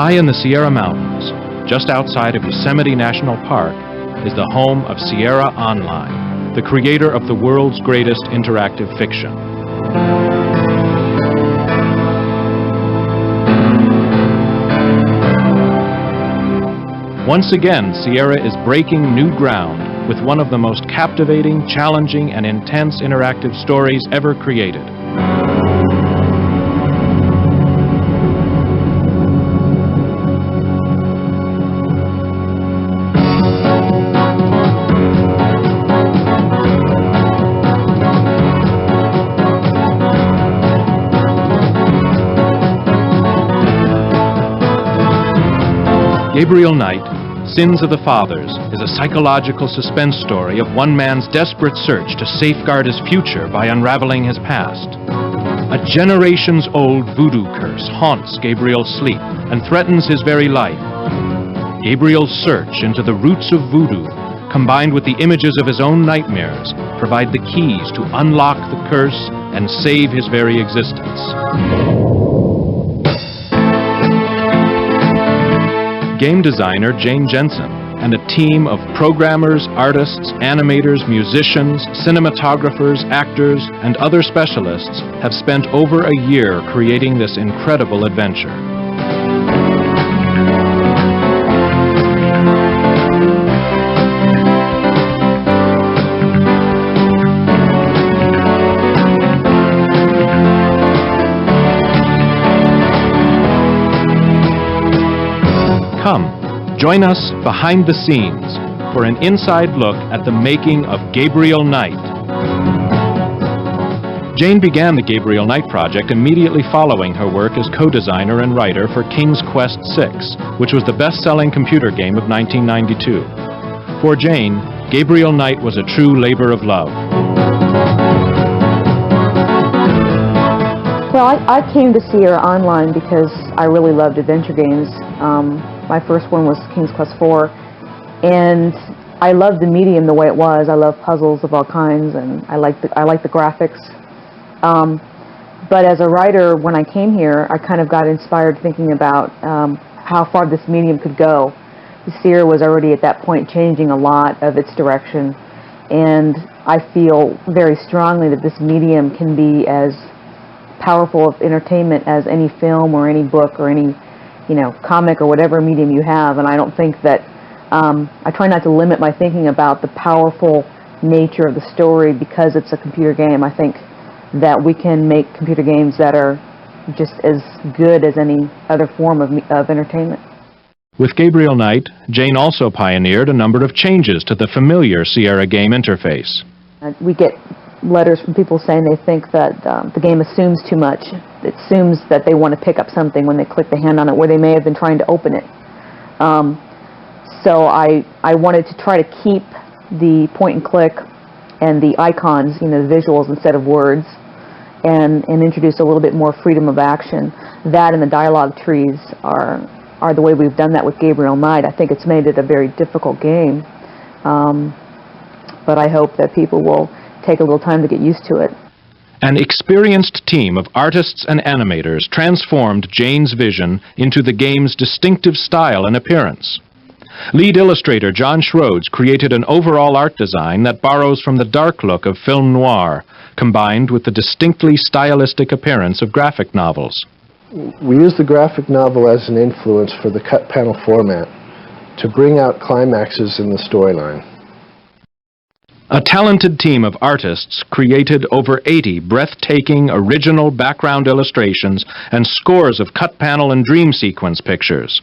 High in the Sierra Mountains, just outside of Yosemite National Park, is the home of Sierra Online, the creator of the world's greatest interactive fiction. Once again, Sierra is breaking new ground with one of the most captivating, challenging, and intense interactive stories ever created. Gabriel Knight, Sins of the Fathers, is a psychological suspense story of one man's desperate search to safeguard his future by unraveling his past. A generations-old voodoo curse haunts Gabriel's sleep and threatens his very life. Gabriel's search into the roots of voodoo, combined with the images of his own nightmares, provide the keys to unlock the curse and save his very existence. Game designer Jane Jensen and a team of programmers, artists, animators, musicians, cinematographers, actors, and other specialists have spent over a year creating this incredible adventure. Come, join us behind the scenes for an inside look at the making of Gabriel Knight. Jane began the Gabriel Knight project immediately following her work as co-designer and writer for King's Quest VI, which was the best-selling computer game of 1992. For Jane, Gabriel Knight was a true labor of love. Well, I came to Sierra Online because I really loved adventure games. My first one was King's Quest IV, and I loved the medium the way it was. I love puzzles of all kinds, and I like the graphics. But as a writer, when I came here, I kind of got inspired thinking about how far this medium could go. Sierra was already at that point changing a lot of its direction, and I feel very strongly that this medium can be as powerful of entertainment as any film or any book or any comic or whatever medium you have. And I don't think that, I try not to limit my thinking about the powerful nature of the story because it's a computer game. I think that we can make computer games that are just as good as any other form of entertainment. With Gabriel Knight, Jane also pioneered a number of changes to the familiar Sierra game interface. We get letters from people saying they think that the game assumes too much. It assumes that they want to pick up something when they click the hand on it where they may have been trying to open it. So I wanted to try to keep the point and click and the icons, the visuals instead of words, and introduce a little bit more freedom of action. That and the dialogue trees are the way we've done that with Gabriel Knight. I think it's made it a very difficult game, but I hope that people will take a little time to get used to it. An experienced team of artists and animators transformed Jane's vision into the game's distinctive style and appearance. Lead illustrator John Schroeds created an overall art design that borrows from the dark look of film noir, combined with the distinctly stylistic appearance of graphic novels. We used the graphic novel as an influence for the cut panel format to bring out climaxes in the storyline. A talented team of artists created over 80 breathtaking original background illustrations and scores of cut panel and dream sequence pictures.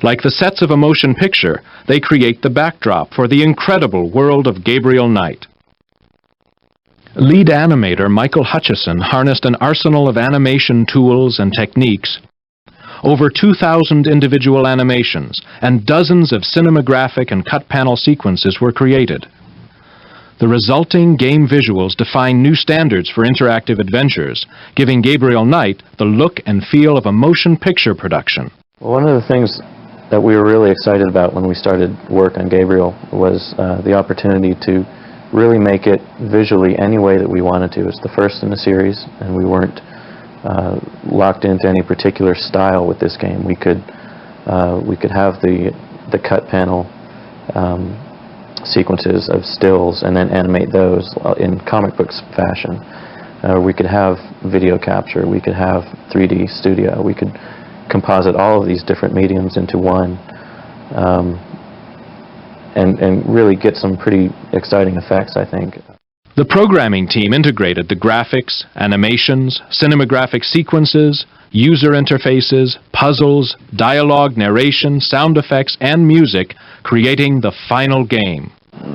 Like the sets of a motion picture, they create the backdrop for the incredible world of Gabriel Knight. Lead animator Michael Hutchison harnessed an arsenal of animation tools and techniques. Over 2,000 individual animations and dozens of cinematographic and cut panel sequences were created. The resulting game visuals define new standards for interactive adventures, giving Gabriel Knight the look and feel of a motion picture production. Well, one of the things that we were really excited about when we started work on Gabriel was the opportunity to really make it visually any way that we wanted to. It's the first in the series, and we weren't locked into any particular style with this game. We could We could have the cut panel sequences of stills and then animate those in comic books fashion. We could have video capture, we could have 3D studio, we could composite all of these different mediums into one, and really get some pretty exciting effects, I think. The programming team integrated the graphics, animations, cinematographic sequences, user interfaces, puzzles, dialogue, narration, sound effects, and music, creating the final game.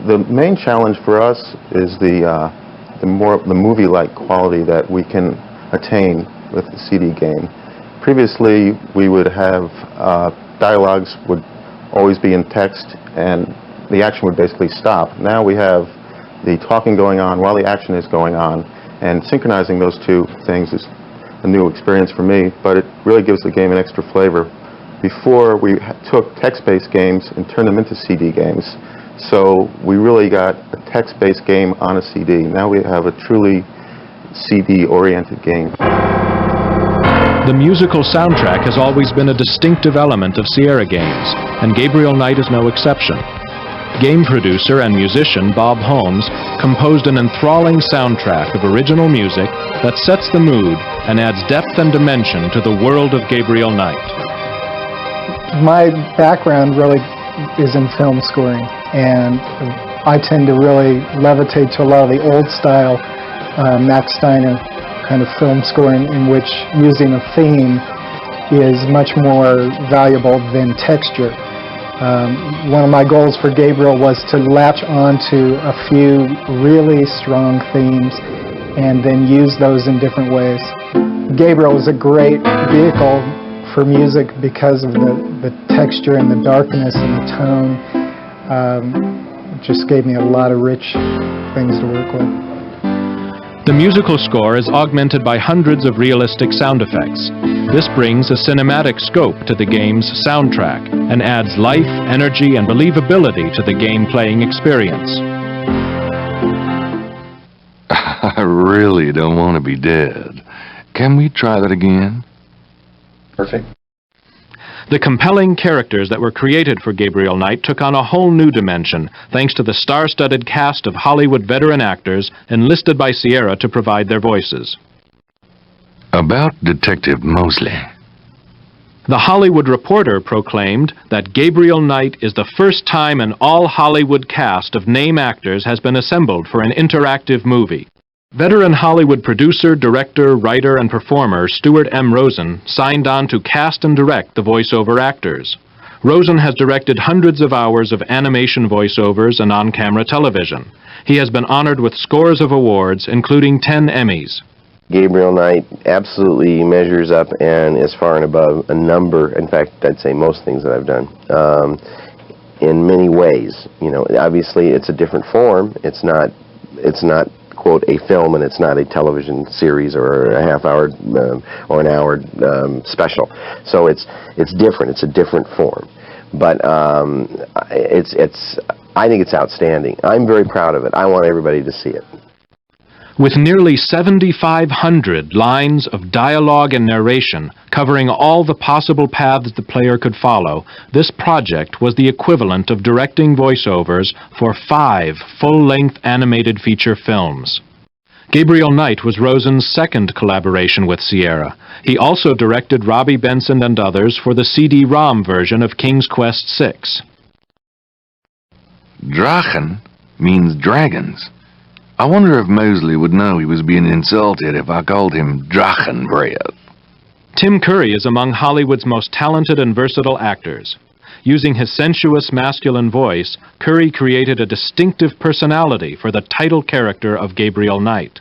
The main challenge for us is the movie-like quality that we can attain with the CD game. Previously, we would have dialogues would always be in text, and the action would basically stop. Now we have the talking going on while the action is going on, and synchronizing those two things is a new experience for me, but it really gives the game an extra flavor. Before, we took text-based games and turned them into CD games, so we really got a text-based game on a CD. Now we have a truly CD-oriented game. The musical soundtrack has always been a distinctive element of Sierra games, and Gabriel Knight is no exception. Game producer and musician Bob Holmes composed an enthralling soundtrack of original music that sets the mood and adds depth and dimension to the world of Gabriel Knight. My background really is in film scoring, and I tend to really levitate to a lot of the old style Max Steiner kind of film scoring, in which using a theme is much more valuable than texture. One of my goals for Gabriel was to latch onto a few really strong themes and then use those in different ways. Gabriel was a great vehicle for music because of the texture and the darkness and the tone. It just gave me a lot of rich things to work with. The musical score is augmented by hundreds of realistic sound effects. This brings a cinematic scope to the game's soundtrack and adds life, energy, and believability to the game-playing experience. I really don't want to be dead. Can we try that again? Perfect. The compelling characters that were created for Gabriel Knight took on a whole new dimension, thanks to the star-studded cast of Hollywood veteran actors enlisted by Sierra to provide their voices. About Detective Mosley. The Hollywood Reporter proclaimed that Gabriel Knight is the first time an all-Hollywood cast of name actors has been assembled for an interactive movie. Veteran Hollywood producer, director, writer, and performer Stuart M. Rosen signed on to cast and direct the voiceover actors. Rosen has directed hundreds of hours of animation voiceovers and on-camera television. He has been honored with scores of awards, including 10 Emmys. Gabriel Knight absolutely measures up and is far and above a number, in fact, I'd say most things that I've done, in many ways. You know, obviously it's a different form. It's not quote, a film, and it's not a television series or a half-hour or an hour special. So it's different. It's a different form. But I think it's outstanding. I'm very proud of it. I want everybody to see it. With nearly 7,500 lines of dialogue and narration covering all the possible paths the player could follow, this project was the equivalent of directing voiceovers for 5 full-length animated feature films. Gabriel Knight was Rosen's second collaboration with Sierra. He also directed Robbie Benson and others for the CD-ROM version of King's Quest VI. Drachen means dragons. I wonder if Mosley would know he was being insulted if I called him Drachenbreath. Tim Curry is among Hollywood's most talented and versatile actors. Using his sensuous masculine voice, Curry created a distinctive personality for the title character of Gabriel Knight.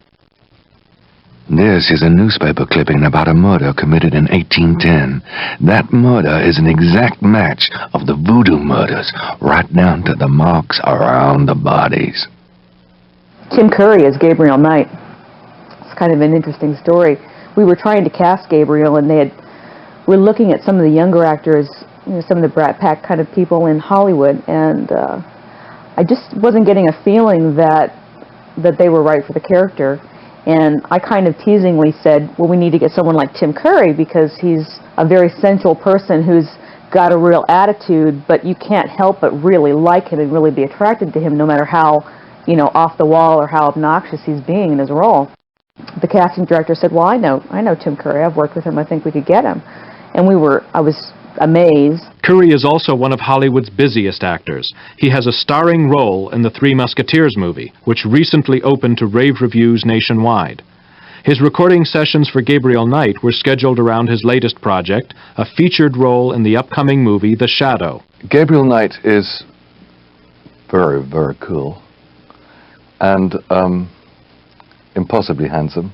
This is a newspaper clipping about a murder committed in 1810. That murder is an exact match of the voodoo murders, right down to the marks around the bodies. Tim Curry as Gabriel Knight. It's kind of an interesting story. We were trying to cast Gabriel, and we're looking at some of the younger actors, you know, some of the Brat Pack kind of people in Hollywood, and I just wasn't getting a feeling that they were right for the character. And I kind of teasingly said, well, we need to get someone like Tim Curry, because he's a very sensual person who's got a real attitude, but you can't help but really like him and really be attracted to him, no matter how, you know, off the wall or how obnoxious he's being in his role. The casting director said, "Well, I know Tim Curry. I've worked with him. I think we could get him." And I was amazed. Curry is also one of Hollywood's busiest actors. He has a starring role in the Three Musketeers movie, which recently opened to rave reviews nationwide. His recording sessions for Gabriel Knight were scheduled around his latest project, a featured role in the upcoming movie The Shadow. Gabriel Knight is very, very cool and impossibly handsome.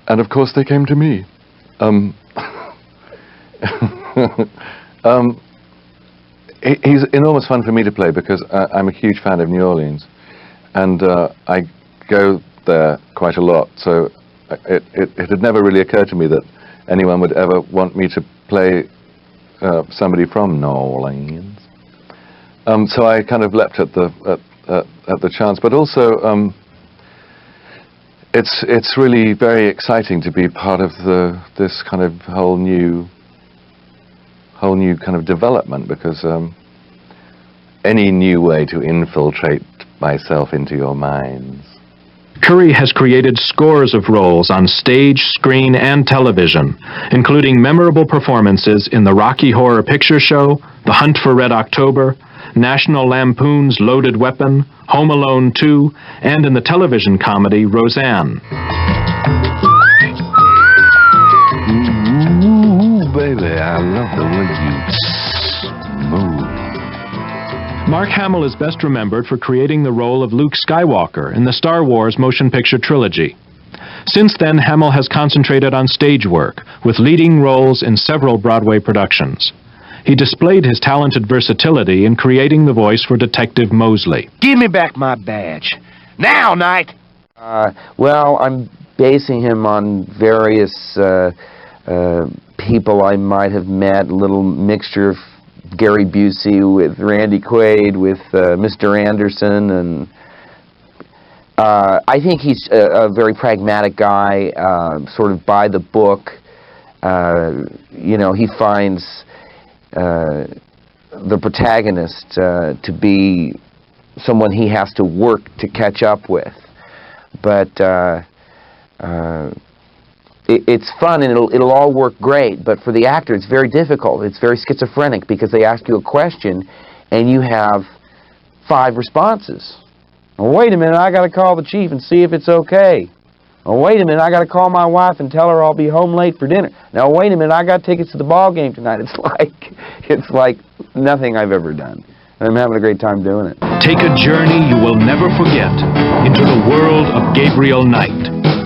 And of course they came to me. He's enormous fun for me to play because I'm a huge fan of New Orleans, and I go there quite a lot, so it had never really occurred to me that anyone would ever want me to play somebody from New Orleans. So I kind of leapt at the chance, but also it's really very exciting to be part of this kind of whole new kind of development, because any new way to infiltrate myself into your minds. Curry has created scores of roles on stage, screen, and television, including memorable performances in the Rocky Horror Picture Show, The Hunt for Red October, National Lampoon's Loaded Weapon, Home Alone 2, and in the television comedy Roseanne. Ooh, baby, I love the way you move. Mark Hamill is best remembered for creating the role of Luke Skywalker in the Star Wars motion picture trilogy. Since then, Hamill has concentrated on stage work, with leading roles in several Broadway productions. He displayed his talented versatility in creating the voice for Detective Mosley. Give me back my badge. Now, Knight! Well, I'm basing him on various people I might have met, a little mixture of Gary Busey with Randy Quaid, with Mr. Anderson, and I think he's a very pragmatic guy, sort of by the book. You know, he finds the protagonist to be someone he has to work to catch up with. But it's fun and it'll all work great, but for the actor it's very difficult. It's very schizophrenic because they ask you a question and you have 5 responses. Oh, wait a minute, I got to call the chief and see if it's okay. Oh, wait a minute, I got to call my wife and tell her I'll be home late for dinner. Now, wait a minute, I got tickets to the ball game tonight. It's like nothing I've ever done. And I'm having a great time doing it. Take a journey you will never forget into the world of Gabriel Knight.